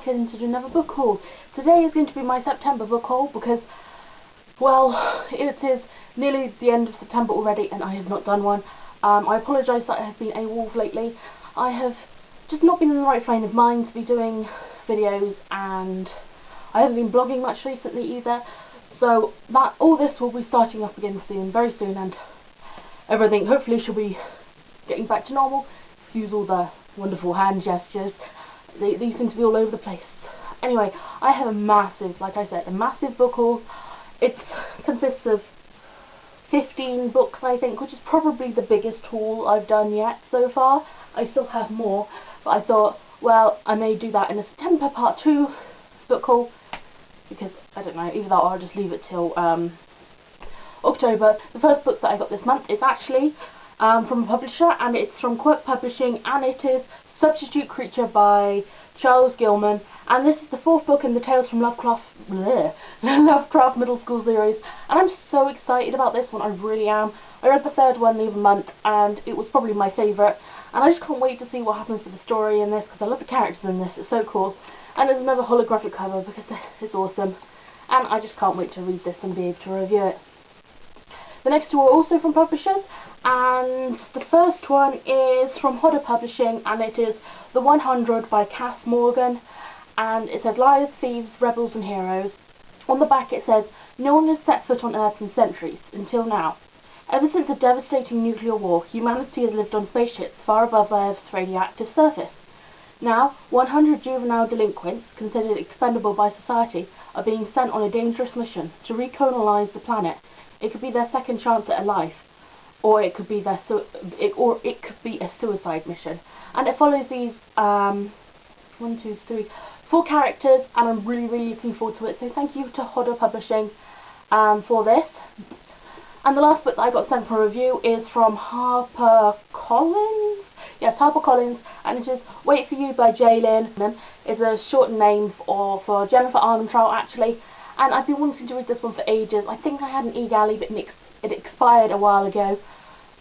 back in to do another book haul. Today is going to be my September book haul because, well, it is nearly the end of September already and I have not done one. I apologise that I have been AWOL lately. I have just not been in the right frame of mind to be doing videos, and I haven't been blogging much recently either. So that all this will be starting up again soon, very soon, and everything hopefully should be getting back to normal. Excuse all the wonderful hand gestures. These seem to be all over the place. Anyway, I have a massive, like I said, a massive book haul. It consists of 15 books, I think, which is probably the biggest haul I've done yet so far. I still have more, but I thought, well, I may do that in a September part 2 book haul, because, I don't know, either that or I'll just leave it till October. The first book that I got this month is actually from a publisher, and it's from Quirk Publishing, and it is Substitute Creature by Charles Gilman, and this is the 4th book in the Tales from Lovecraft Middle School series, and I'm so excited about this one, I really am. I read the 3rd one the other month, and it was probably my favourite, and I just can't wait to see what happens with the story in this, because I love the characters in this, it's so cool. And there's another holographic cover, because it's awesome, and I just can't wait to read this and be able to review it. The next 2 are also from publishers, and the first one is from Hodder Publishing, and it is The 100 by Cass Morgan, and it says Liars, Thieves, Rebels and Heroes. On the back it says, no one has set foot on Earth in centuries, until now. Ever since a devastating nuclear war, humanity has lived on spaceships far above Earth's radioactive surface. Now, 100 juvenile delinquents, considered expendable by society, are being sent on a dangerous mission to recolonize the planet. It could be their second chance at a life, or it could be a suicide mission. And it follows these 4 characters, and I'm really looking forward to it. So thank you to Hodder Publishing for this. And the last book that I got sent for review is from Harper Collins. Yes, Harper Collins, and it is Wait For You by Jaylin. It's a short name for Jennifer Armentrout, actually. And I've been wanting to read this one for ages. I think I had an e-galley, but it expired a while ago.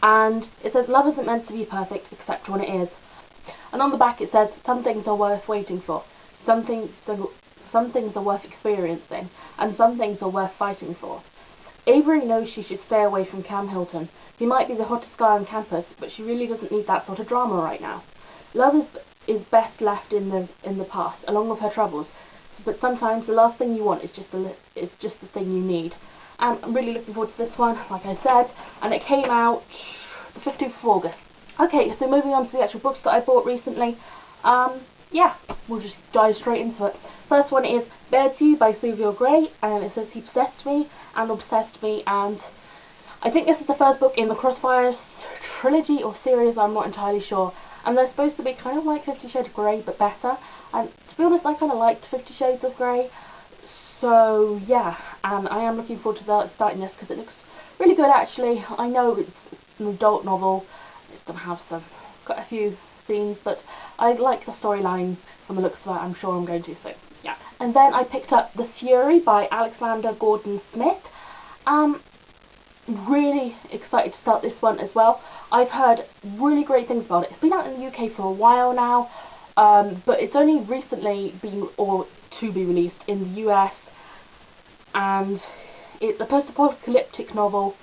And it says, love isn't meant to be perfect, except when it is. And on the back it says, some things are worth waiting for. Some things are worth experiencing. And some things are worth fighting for. Avery knows she should stay away from Cam Hilton. He might be the hottest guy on campus, but she really doesn't need that sort of drama right now. Love is best left in the past, along with her troubles. But sometimes the last thing you want is just the thing you need. And I'm really looking forward to this one, like I said, and it came out the 15th of August. Okay, so moving on to the actual books that I bought recently. Yeah, we'll just dive straight into it. First one is Bared to You by Sylvia Gray, and it says he possessed me and obsessed me, and I think this is the first book in the Crossfire trilogy or series, I'm not entirely sure. And they're supposed to be kind of like 50 Shades of Grey, but better. And to be honest, I kind of liked 50 Shades of Grey. So yeah, and I am looking forward to starting this because it looks really good actually. I know it's an adult novel, it's going to have quite a few scenes, but I like the storyline from the looks of it. I'm sure I'm going to, so yeah. And then I picked up The Fury by Alexander Gordon Smith. Really excited to start this one as well. I've heard really great things about it. It's been out in the UK for a while now, but it's only recently been to be released in the US, and it's a post-apocalyptic novel,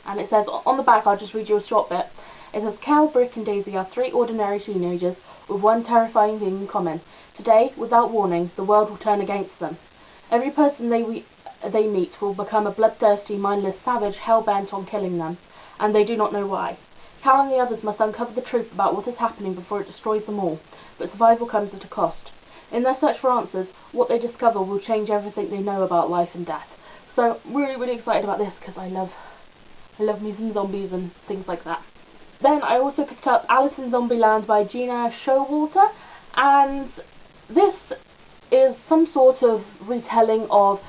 and it says on the back, I'll just read you a short bit. It says, Cal, Brick and Daisy are 3 ordinary teenagers with one terrifying thing in common. Today, without warning, the world will turn against them. Every person they meet will become a bloodthirsty, mindless savage hell-bent on killing them, and they do not know why. Cal and the others must uncover the truth about what is happening before it destroys them all, but survival comes at a cost. In their search for answers, what they discover will change everything they know about life and death. So, really excited about this, because I love me some zombies and things like that. Then I also picked up Alice in Zombieland by Gina Showalter, and this is some sort of retelling of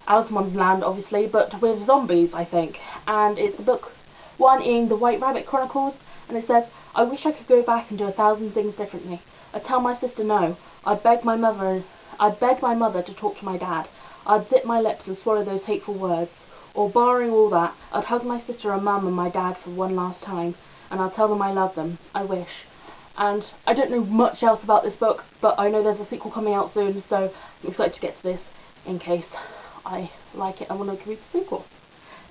Alice in Wonderland, obviously, but with zombies, I think. And it's the book 1 in the White Rabbit Chronicles, and it says, I wish I could go back and do 1,000 things differently. I'd tell my sister no. I'd beg my mother to talk to my dad. I'd zip my lips and swallow those hateful words. Or barring all that, I'd hug my sister and mum and my dad for one last time, and I'd tell them I love them. I wish. and I don't know much else about this book, but I know there's a sequel coming out soon, so I'm excited to get to this in case I like it and want to read the sequel.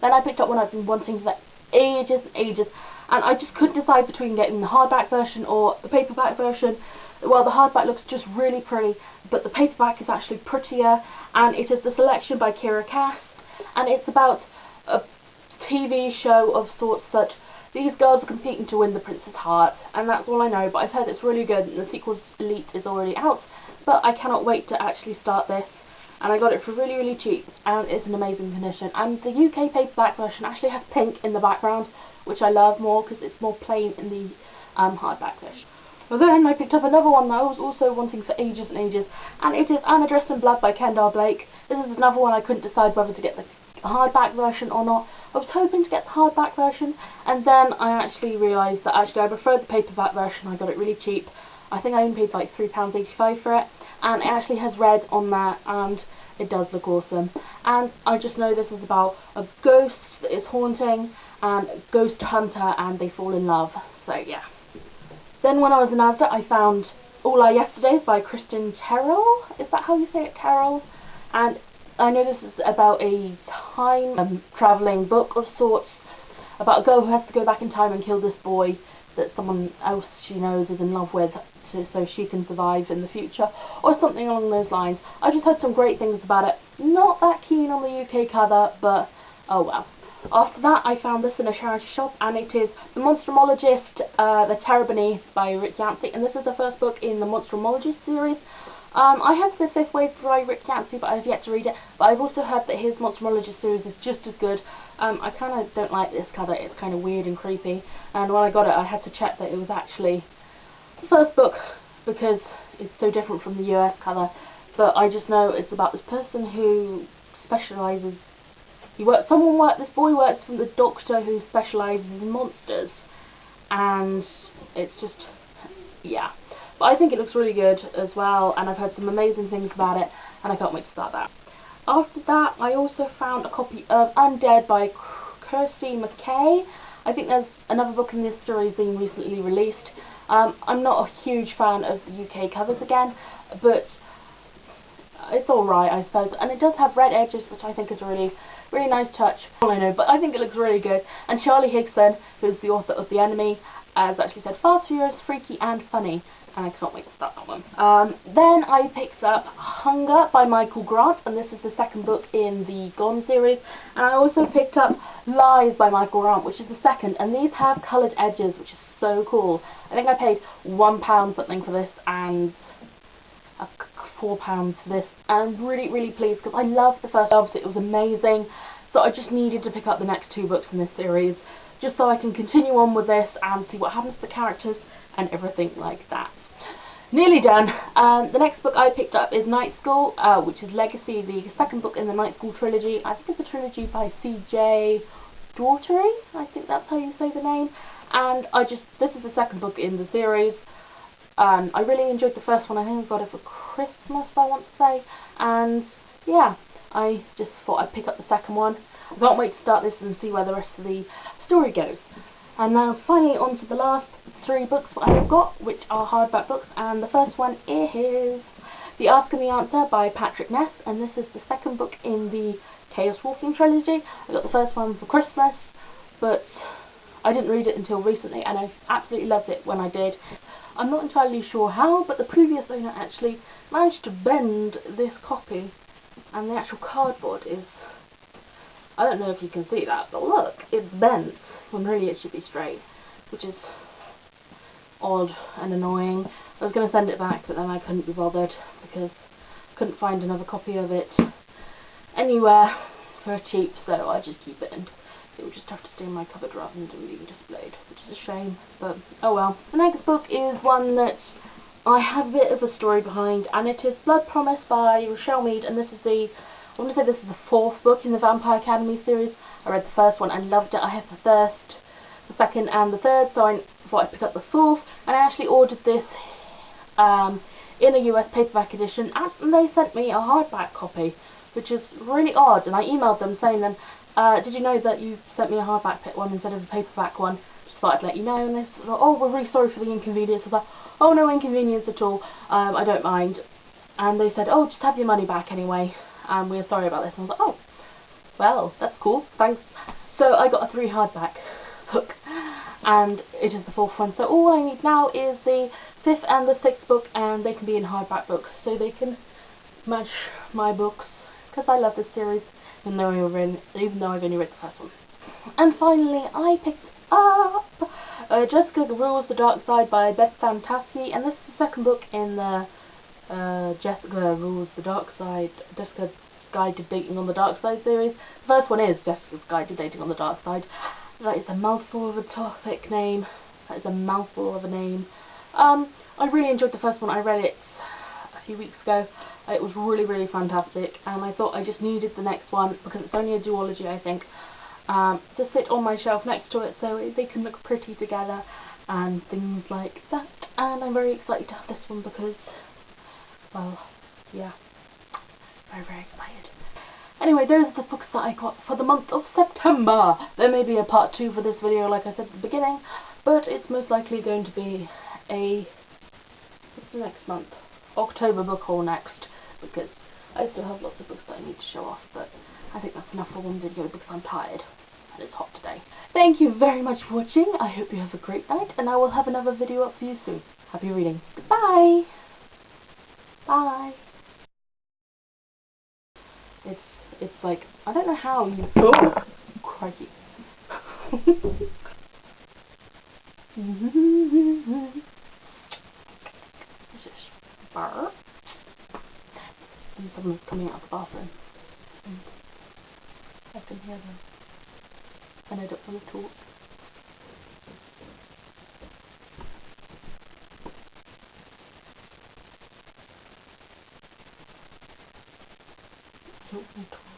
Then I picked up one I've been wanting for ages and ages, and I just couldn't decide between getting the hardback version or the paperback version. Well, the hardback looks just really pretty, but the paperback is actually prettier, and it is The Selection by Kira Cass, and it's about a TV show of sorts that these girls are competing to win the prince's heart, and that's all I know, but I've heard it's really good, and the sequel's Elite is already out, but I cannot wait to actually start this, and I got it for really, really cheap, and it's in amazing condition, and the UK paperback version actually has pink in the background, which I love more, because it's more plain in the hardback version. Well, then I picked up another one that I was also wanting for ages and ages, and it is Anna Dressed in Blood by Kendall Blake. This is another one I couldn't decide whether to get the hardback version or not. I was hoping to get the hardback version, and then I actually realised that I preferred the paperback version. I got it really cheap. I think I only paid like £3.85 for it, and it actually has red on there, and it does look awesome. And I just know this is about a ghost that is haunting and a ghost hunter, and they fall in love. So yeah. Then when I was in Asda, I found All Our Yesterdays by Kristen Terrell. Is that how you say it, Terrell? And I know this is about a time travelling book of sorts, about a girl who has to go back in time and kill this boy that someone else she knows is in love with, so she can survive in the future, or something along those lines. I just heard some great things about it. Not that keen on the UK cover, but oh well. After that, I found this in a charity shop, and it is The Monstrumologist, The Terror Beneath by Rick Yancey, and this is the first book in the Monstrumologist series. I have the Fifth Wave by Rick Yancey, but I've yet to read it, but I've also heard that his Monstrumologist series is just as good. I kind of don't like this cover, it's kind of weird and creepy, and when I got it I had to check that it was actually the first book, because it's so different from the US cover, but I just know it's about this person who specialises. This boy works for the doctor who specialises in monsters, and it's just, yeah. But I think it looks really good as well, and I've heard some amazing things about it, and I can't wait to start that. After that, I also found a copy of Undead by Kirsty McKay. I think there's another book in this series being recently released. I'm not a huge fan of the UK covers again, but it's alright, I suppose, and it does have red edges, which I think is a really nice touch. I know, but I think it looks really good. And Charlie Higson, who's the author of The Enemy, has actually said Fast, Furious, Freaky and Funny, and I can't wait to start that one. Then I picked up Hunger by Michael Grant, and this is the second book in the Gone series, and I also picked up Lies by Michael Grant, which is the second, and these have coloured edges, which is so cool. I think I paid £1 something for this, and £4 for this, and I'm really pleased, because I loved the first book. It was amazing, so I just needed to pick up the next two books in this series, just so I can continue on with this and see what happens to the characters and everything like that. Nearly done. The next book I picked up is Night School, which is Legacy, the second book in the Night School trilogy. I think it's a trilogy by C.J. Daughtery, I think that's how you say the name, and this is the second book in the series. I really enjoyed the first one. I think I got it for Christmas, I want to say, and yeah, I just thought I'd pick up the second one. I can't wait to start this and see where the rest of the story goes. And now finally on to the last three books that I have got, which are hardback books, and the first one is The Ask and the Answer by Patrick Ness, and this is the second book in the Chaos Walking trilogy. I got the first one for Christmas, but I didn't read it until recently, and I absolutely loved it when I did. I'm not entirely sure how, but the previous owner actually managed to bend this copy, and the actual cardboard is, I don't know if you can see that, but look, it's bent when really it should be straight, which is odd and annoying. I was going to send it back, but then I couldn't be bothered because I couldn't find another copy of it anywhere for cheap, so I just keep it, and it will just have to stay in my cupboard rather than being displayed, which is a shame, but oh well. The next book is one that I have a bit of a story behind, and it is Blood Promise by Rochelle Mead, and this is the fourth book in the Vampire Academy series. I read the first one and loved it. I have the first, the second and the third, so I thought I'd pick up the fourth, and I actually ordered this in a US paperback edition, and they sent me a hardback copy, which is really odd, and I emailed them saying did you know that you sent me a hardback one instead of a paperback one? Just thought I'd let you know, and they said, oh, we're really sorry for the inconvenience. I was like, oh, no inconvenience at all, I don't mind. And they said, oh, just have your money back anyway, and we're sorry about this. And I was like, oh, well, that's cool, thanks. So I got a 3 hardback book, and it is the 4th one. So all I need now is the 5th and the 6th book, and they can be in hardback books, so they can match my books, because I love this series, even though I've only read the 1st one. And finally, I picked up Jessica Rules the Dark Side by Beth Fantaschi, and this is the 2nd book in the Jessica Rules the Dark Side, Jessica's Guide to Dating on the Dark Side series. The 1st one is Jessica's Guide to Dating on the Dark Side. That is a mouthful of a topic name. That is a mouthful of a name. I really enjoyed the 1st one. I read it a few weeks ago. It was really, really fantastic, and I thought I just needed the next one because it's only a duology, I think. Just sit on my shelf next to it so they can look pretty together and things like that. And I'm very excited to have this one because, well, yeah, very, very excited. Anyway, those are the books that I got for the month of September. There may be a part 2 for this video, like I said at the beginning, but it's most likely going to be a, what's the next month? October book haul next, because I still have lots of books that I need to show off, but I think that's enough for one video because I'm tired and it's hot today. Thank you very much for watching. I hope you have a great night, and I will have another video up for you soon. Happy reading. Goodbye. Bye. It's like, I don't know how you... Oh, crikey. Bar. And someone's coming out of the bathroom. And I can hear them. And I don't want to talk. I don't want to talk.